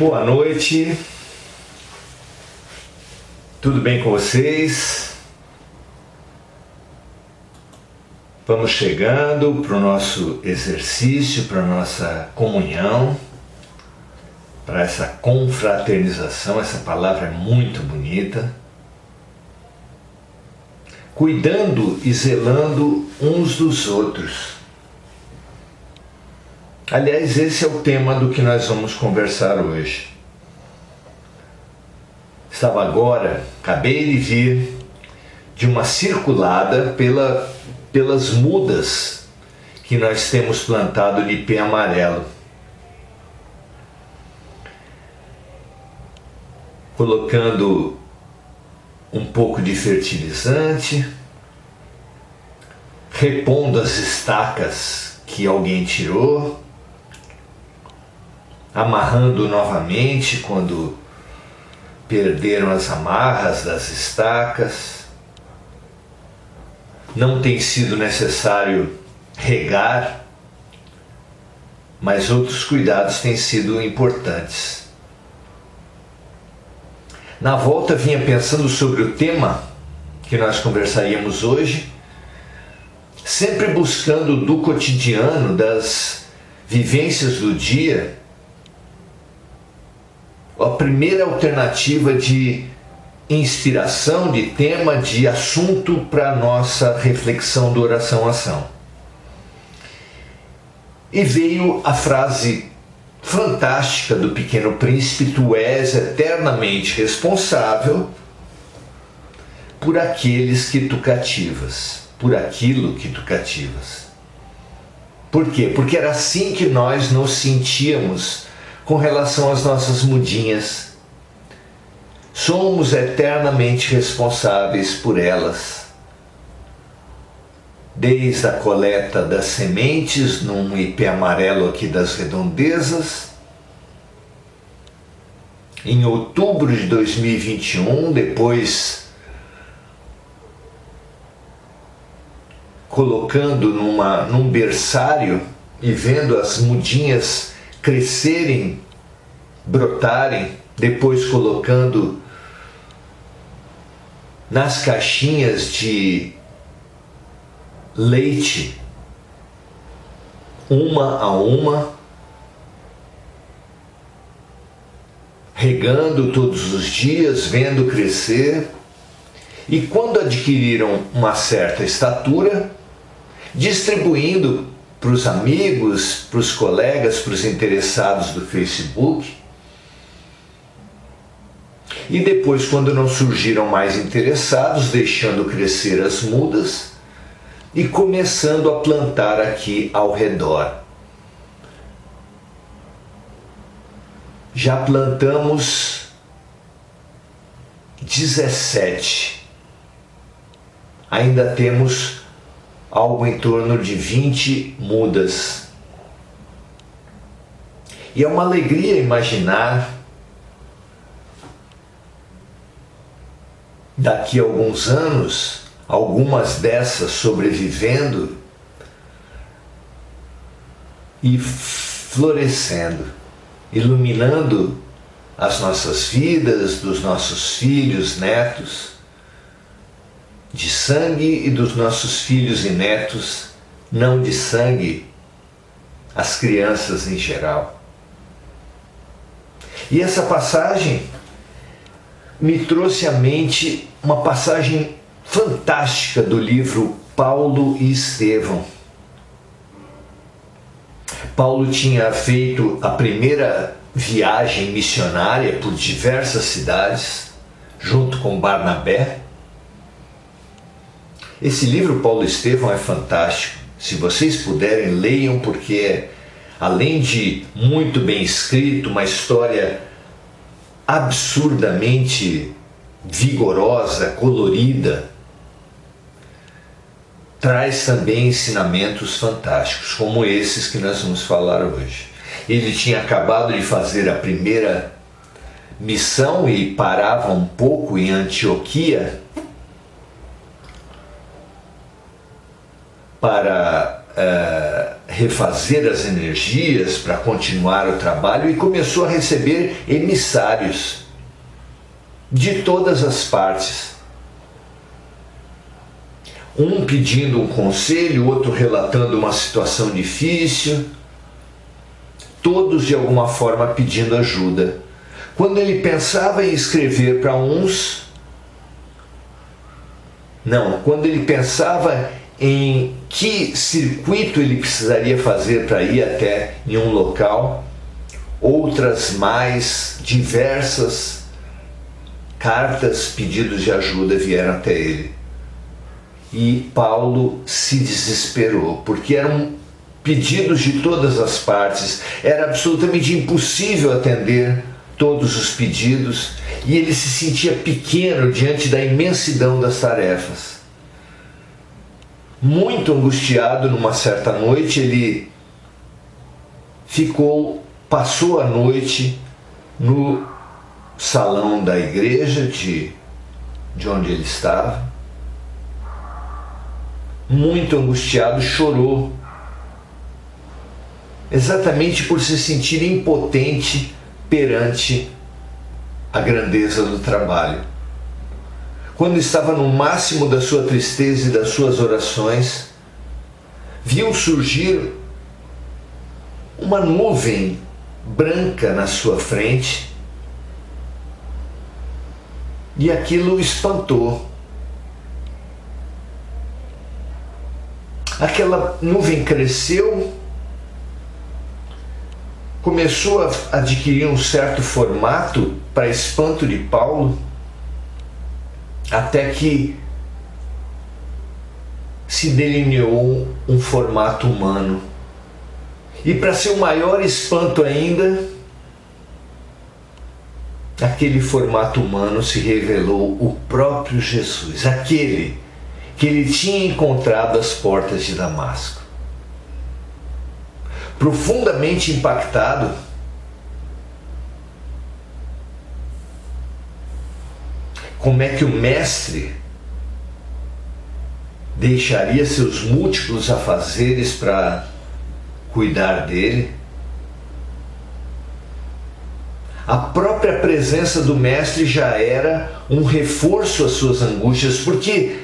Boa noite, tudo bem com vocês? Vamos chegando para o nosso exercício, para a nossa comunhão, para essa confraternização. Essa palavra é muito bonita. Cuidando e zelando uns dos outros. Aliás, esse é o tema do que nós vamos conversar hoje. Acabei de vir de uma circulada pelas mudas que nós temos plantado de ipê amarelo. Colocando um pouco de fertilizante, repondo as estacas que alguém tirou, amarrando novamente quando perderam as amarras das estacas. Não tem sido necessário regar, mas outros cuidados têm sido importantes. Na volta vinha pensando sobre o tema que nós conversaríamos hoje, sempre buscando do cotidiano, das vivências do dia, a primeira alternativa de inspiração, de tema, de assunto para a nossa reflexão do Oração-Ação. E veio a frase fantástica do Pequeno Príncipe: tu és eternamente responsável por aqueles que tu cativas, por aquilo que tu cativas. Por quê? Porque era assim que nós nos sentíamos com relação às nossas mudinhas. Somos eternamente responsáveis por elas. Desde a coleta das sementes num ipê amarelo aqui das Redondezas, em outubro de 2021, depois colocando num berçário e vendo as mudinhas crescerem, brotarem, depois colocando nas caixinhas de leite, uma a uma, regando todos os dias, vendo crescer, e quando adquiriram uma certa estatura, distribuindo para os amigos, para os colegas, para os interessados do Facebook. E depois, quando não surgiram mais interessados, deixando crescer as mudas e começando a plantar aqui ao redor. Já plantamos 17. Ainda temos algo em torno de 20 mudas. E é uma alegria imaginar daqui a alguns anos, algumas dessas sobrevivendo e florescendo, iluminando as nossas vidas, dos nossos filhos, netos, de sangue, e dos nossos filhos e netos não de sangue, as crianças em geral. E essa passagem me trouxe à mente uma passagem fantástica do livro Paulo e Estevão. Paulo tinha feito a primeira viagem missionária por diversas cidades, junto com Barnabé. Esse livro, Paulo e Estevão, é fantástico. Se vocês puderem, leiam, porque além de muito bem escrito, uma história absurdamente vigorosa, colorida, traz também ensinamentos fantásticos, como esses que nós vamos falar hoje. Ele tinha acabado de fazer a primeira missão e parava um pouco em Antioquia para refazer as energias para continuar o trabalho e começou a receber emissários de todas as partes. Um pedindo um conselho, outro relatando uma situação difícil, todos de alguma forma pedindo ajuda. Quando ele pensava em escrever para uns, quando ele pensava em que circuito ele precisaria fazer para ir até em um local, outras mais diversas cartas, pedidos de ajuda vieram até ele. E Paulo se desesperou, porque eram pedidos de todas as partes, era absolutamente impossível atender todos os pedidos, e ele se sentia pequeno diante da imensidão das tarefas. Muito angustiado, numa certa noite, ele passou a noite no salão da igreja de onde ele estava. Muito angustiado, chorou, exatamente por se sentir impotente perante a grandeza do trabalho. Quando estava no máximo da sua tristeza e das suas orações, viu surgir uma nuvem branca na sua frente e aquilo o espantou. Aquela nuvem cresceu, começou a adquirir um certo formato para espanto de Paulo, até que se delineou um formato humano. E para seu maior espanto ainda, aquele formato humano se revelou o próprio Jesus, aquele que ele tinha encontrado às portas de Damasco. Profundamente impactado, como é que o mestre deixaria seus múltiplos afazeres para cuidar dele? A própria presença do mestre já era um reforço às suas angústias, porque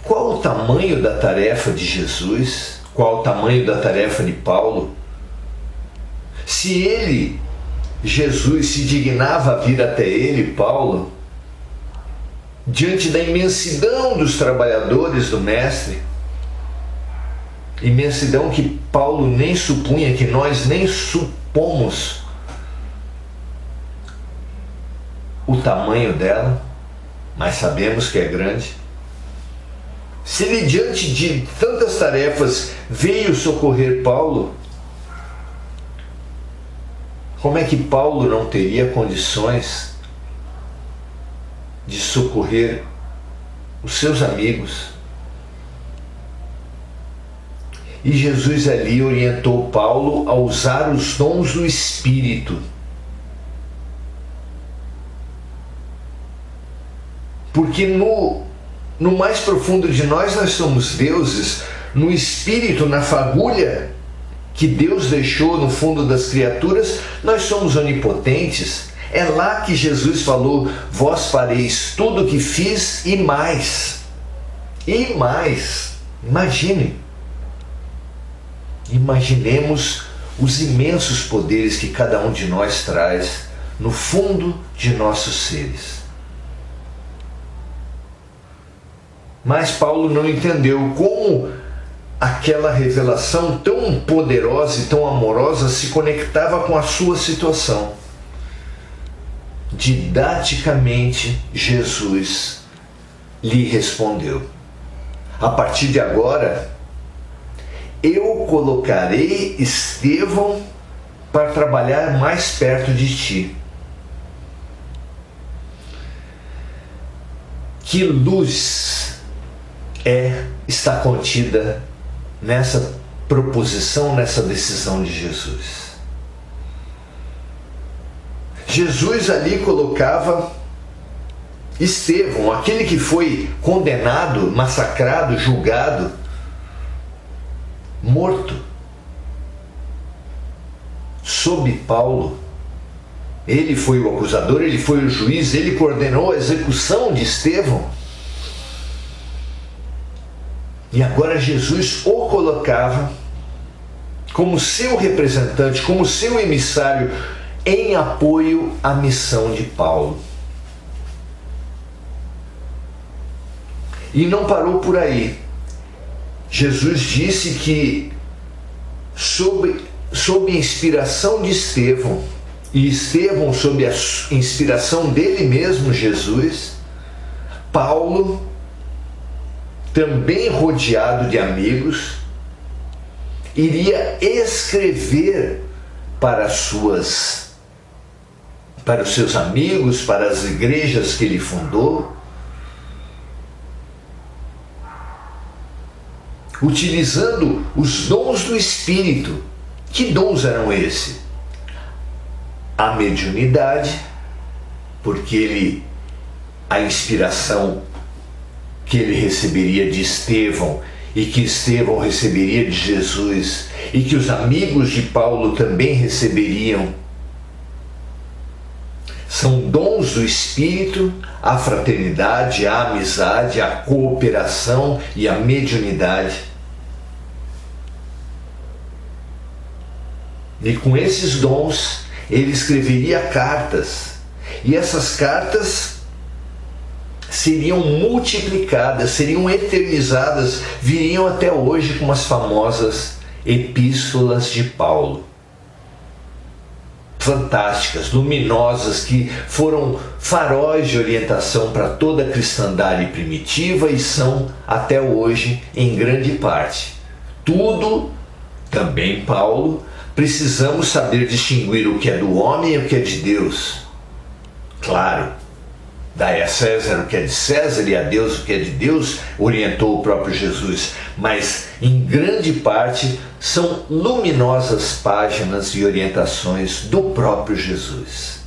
qual o tamanho da tarefa de Jesus? Qual o tamanho da tarefa de Paulo? Se ele, Jesus, se dignava a vir até ele, Paulo, diante da imensidão dos trabalhadores do mestre, imensidão que Paulo nem supunha, que nós nem supomos o tamanho dela, mas sabemos que é grande. Se ele, diante de tantas tarefas, veio socorrer Paulo, como é que Paulo não teria condições de socorrer os seus amigos? E Jesus ali orientou Paulo a usar os dons do Espírito. Porque no mais profundo de nós somos deuses, no Espírito, na fagulha que Deus deixou no fundo das criaturas, nós somos onipotentes. É lá que Jesus falou: vós fareis tudo o que fiz e mais. E mais. Imaginemos os imensos poderes que cada um de nós traz no fundo de nossos seres. Mas Paulo não entendeu como aquela revelação tão poderosa e tão amorosa se conectava com a sua situação. Didaticamente, Jesus lhe respondeu: a partir de agora, eu colocarei Estevão para trabalhar mais perto de ti. Que luz está contida nessa proposição, nessa decisão de Jesus. Jesus ali colocava Estevão, aquele que foi condenado, massacrado, julgado morto sob Paulo. Ele foi o acusador, ele foi o juiz, ele coordenou a execução de Estevão. E agora Jesus o colocava como seu representante, como seu emissário, em apoio à missão de Paulo. E não parou por aí. Jesus disse que, sob a inspiração de Estevão, e Estevão sob a inspiração dele mesmo, Jesus, Paulo, também rodeado de amigos, iria escrever para os seus amigos, para as igrejas que ele fundou, utilizando os dons do Espírito. Que dons eram esses? A mediunidade, porque a inspiração que ele receberia de Estevão e que Estevão receberia de Jesus e que os amigos de Paulo também receberiam, são dons do Espírito, a fraternidade, a amizade, a cooperação e a mediunidade. E com esses dons, ele escreveria cartas. E essas cartas seriam multiplicadas, seriam eternizadas, viriam até hoje com as famosas epístolas de Paulo. Fantásticas, luminosas, que foram faróis de orientação para toda a cristandade primitiva e são até hoje em grande parte. Tudo, também Paulo, precisamos saber distinguir o que é do homem e o que é de Deus. Claro, dai a César o que é de César e a Deus o que é de Deus, orientou o próprio Jesus. Mas, em grande parte, são luminosas páginas e orientações do próprio Jesus.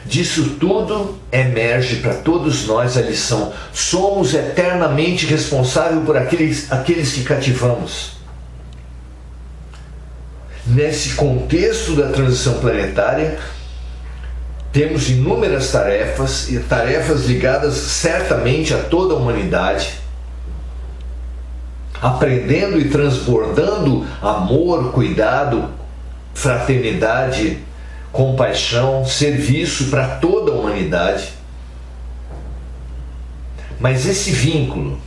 Disso tudo emerge para todos nós a lição: somos eternamente responsáveis por aqueles que cativamos. Nesse contexto da transição planetária, temos inúmeras tarefas, e tarefas ligadas certamente a toda a humanidade, aprendendo e transbordando amor, cuidado, fraternidade, compaixão, serviço para toda a humanidade. Mas esse vínculo,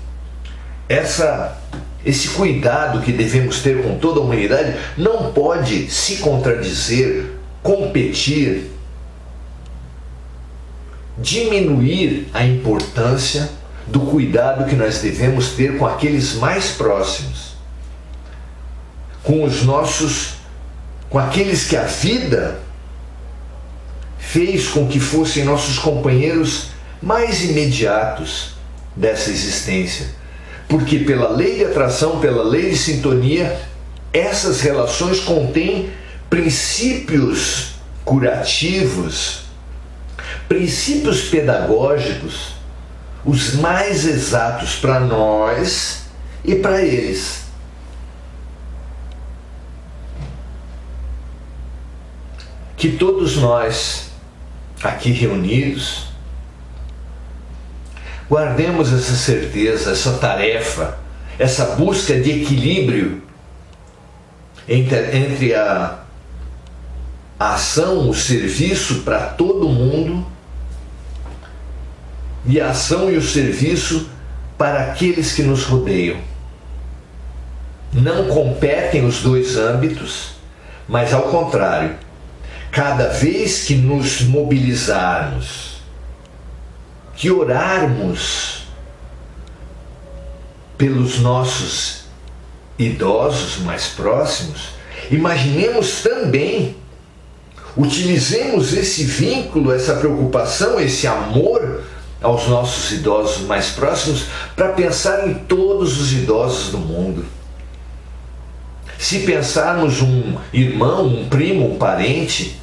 esse cuidado que devemos ter com toda a humanidade não pode se contradizer, competir, diminuir a importância do cuidado que nós devemos ter com aqueles mais próximos, com aqueles que a vida fez com que fossem nossos companheiros mais imediatos dessa existência. Porque pela lei de atração, pela lei de sintonia, essas relações contêm princípios curativos, princípios pedagógicos, os mais exatos para nós e para eles. Que todos nós, aqui reunidos, guardemos essa certeza, essa tarefa, essa busca de equilíbrio entre a ação, o serviço para todo mundo e a ação e o serviço para aqueles que nos rodeiam. Não competem os dois âmbitos, mas ao contrário, cada vez que nos mobilizarmos, que orarmos pelos nossos idosos mais próximos, imaginemos também, utilizemos esse vínculo, essa preocupação, esse amor aos nossos idosos mais próximos para pensar em todos os idosos do mundo. Se pensarmos um irmão, um primo, um parente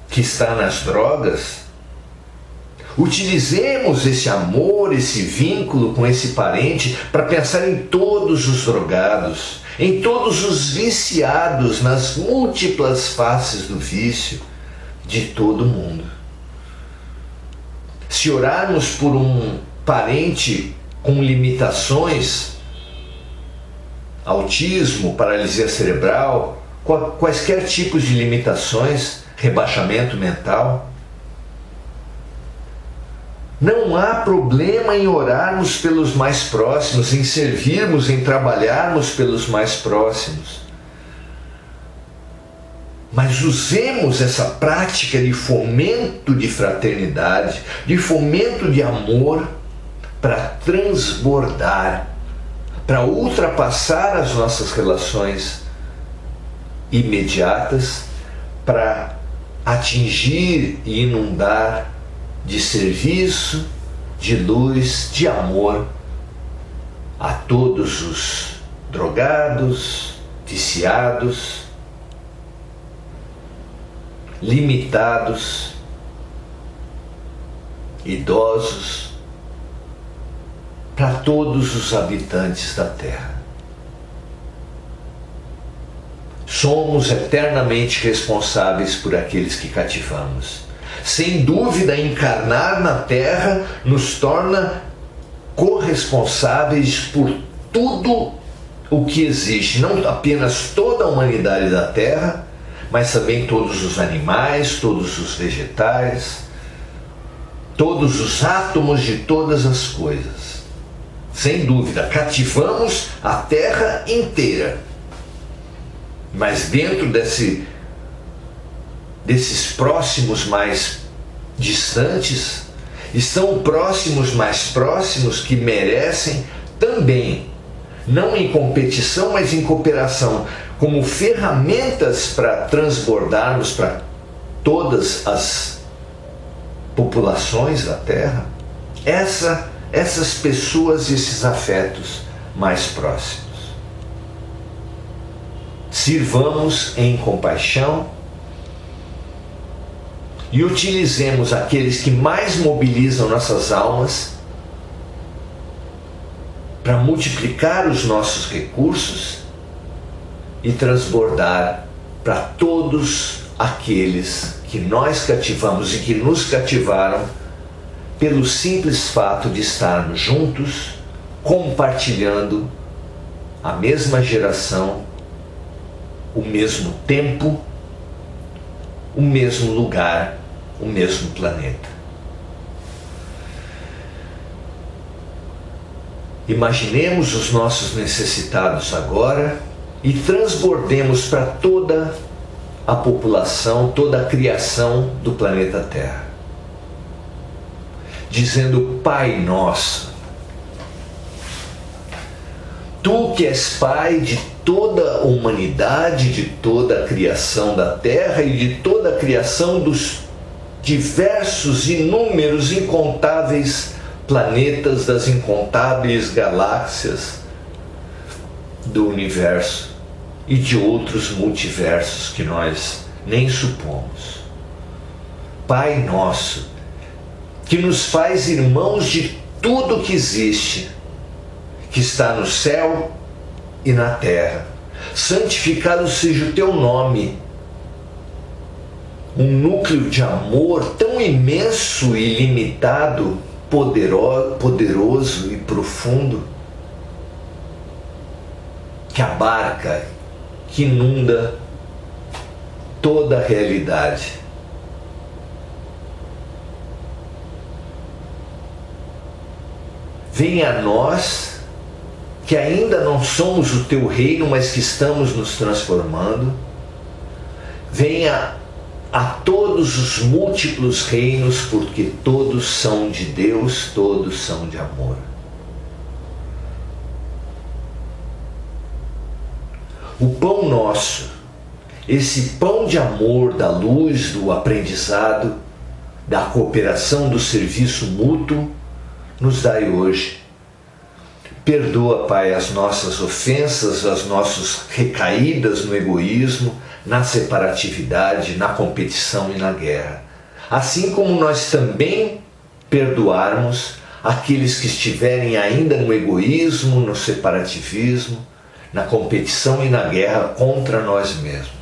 que está nas drogas, Utilizemos esse amor, esse vínculo com esse parente para pensar em todos os drogados, em todos os viciados nas múltiplas faces do vício de todo mundo. Se orarmos por um parente com limitações, autismo, paralisia cerebral, quaisquer tipos de limitações, rebaixamento mental, não há problema em orarmos pelos mais próximos, em servirmos, em trabalharmos pelos mais próximos. Mas usemos essa prática de fomento de fraternidade, de fomento de amor, para transbordar, para ultrapassar as nossas relações imediatas, para atingir e inundar de serviço, de luz, de amor a todos os drogados, viciados, limitados, idosos, para todos os habitantes da Terra. Somos eternamente responsáveis por aqueles que cativamos. Sem dúvida, encarnar na Terra nos torna corresponsáveis por tudo o que existe, não apenas toda a humanidade da Terra, mas também todos os animais, todos os vegetais, todos os átomos de todas as coisas. Sem dúvida, cativamos a Terra inteira. Mas dentro desses próximos mais distantes, estão próximos mais próximos que merecem também, não em competição, mas em cooperação, como ferramentas para transbordarmos para todas as populações da Terra, essas pessoas e esses afetos mais próximos. Sirvamos em compaixão e utilizemos aqueles que mais mobilizam nossas almas para multiplicar os nossos recursos e transbordar para todos aqueles que nós cativamos e que nos cativaram pelo simples fato de estarmos juntos, compartilhando a mesma geração, o mesmo tempo, o mesmo lugar, o mesmo planeta. Imaginemos os nossos necessitados agora e transbordemos para toda a população, toda a criação do planeta Terra, dizendo: Pai nosso, Tu que és Pai de toda a humanidade, de toda a criação da Terra e de toda a criação dos diversos, inúmeros, incontáveis planetas, das incontáveis galáxias do universo e de outros multiversos que nós nem supomos. Pai nosso, que nos faz irmãos de tudo que existe, que está no céu e na terra. Santificado seja o teu nome. Um núcleo de amor tão imenso e ilimitado, poderoso e profundo, que abarca, que inunda toda a realidade. Venha a nós, que ainda não somos o teu reino, mas que estamos nos transformando. Venha a todos os múltiplos reinos, porque todos são de Deus, todos são de amor. O pão nosso, esse pão de amor, da luz, do aprendizado, da cooperação, do serviço mútuo, nos dai hoje. Perdoa, Pai, as nossas ofensas, as nossas recaídas no egoísmo, na separatividade, na competição e na guerra. Assim como nós também perdoarmos aqueles que estiverem ainda no egoísmo, no separativismo, na competição e na guerra contra nós mesmos.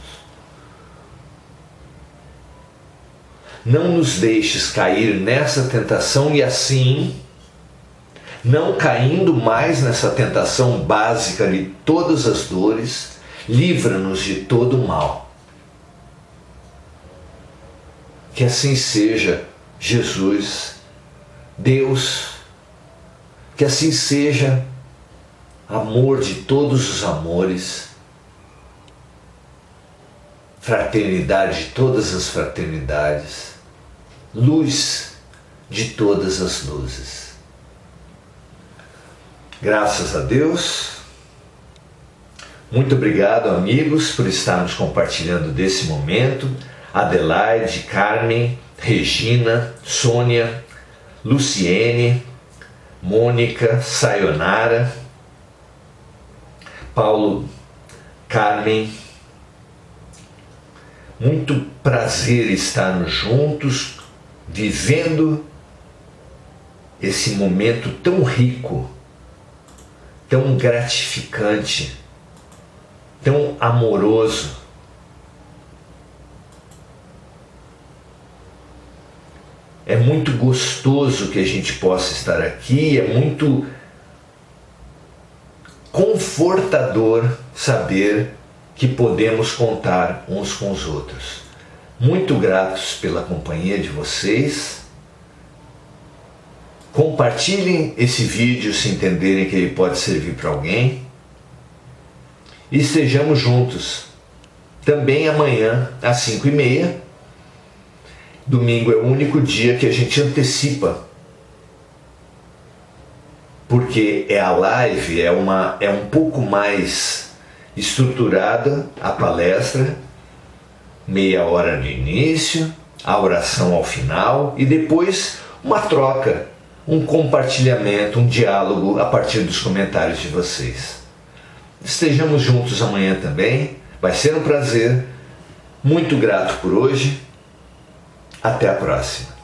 Não nos deixes cair nessa tentação e assim, não caindo mais nessa tentação básica de todas as dores, livra-nos de todo o mal. Que assim seja, Jesus, Deus, que assim seja, amor de todos os amores, fraternidade de todas as fraternidades, luz de todas as luzes. Graças a Deus. Muito obrigado, amigos, por estarmos compartilhando desse momento. Adelaide, Carmen, Regina, Sônia, Luciene, Mônica, Sayonara, Paulo, Carmen. Muito prazer estarmos juntos, vivendo esse momento tão rico, tão gratificante, tão amoroso. É muito gostoso que a gente possa estar aqui, é muito confortador saber que podemos contar uns com os outros. Muito gratos pela companhia de vocês. Compartilhem esse vídeo se entenderem que ele pode servir para alguém. E estejamos juntos também amanhã às 5h30. Domingo é o único dia que a gente antecipa, porque a live é um pouco mais estruturada, a palestra, meia hora no início, a oração ao final e depois uma troca, um compartilhamento, um diálogo a partir dos comentários de vocês. Estejamos juntos amanhã também, vai ser um prazer, muito grato por hoje, até a próxima.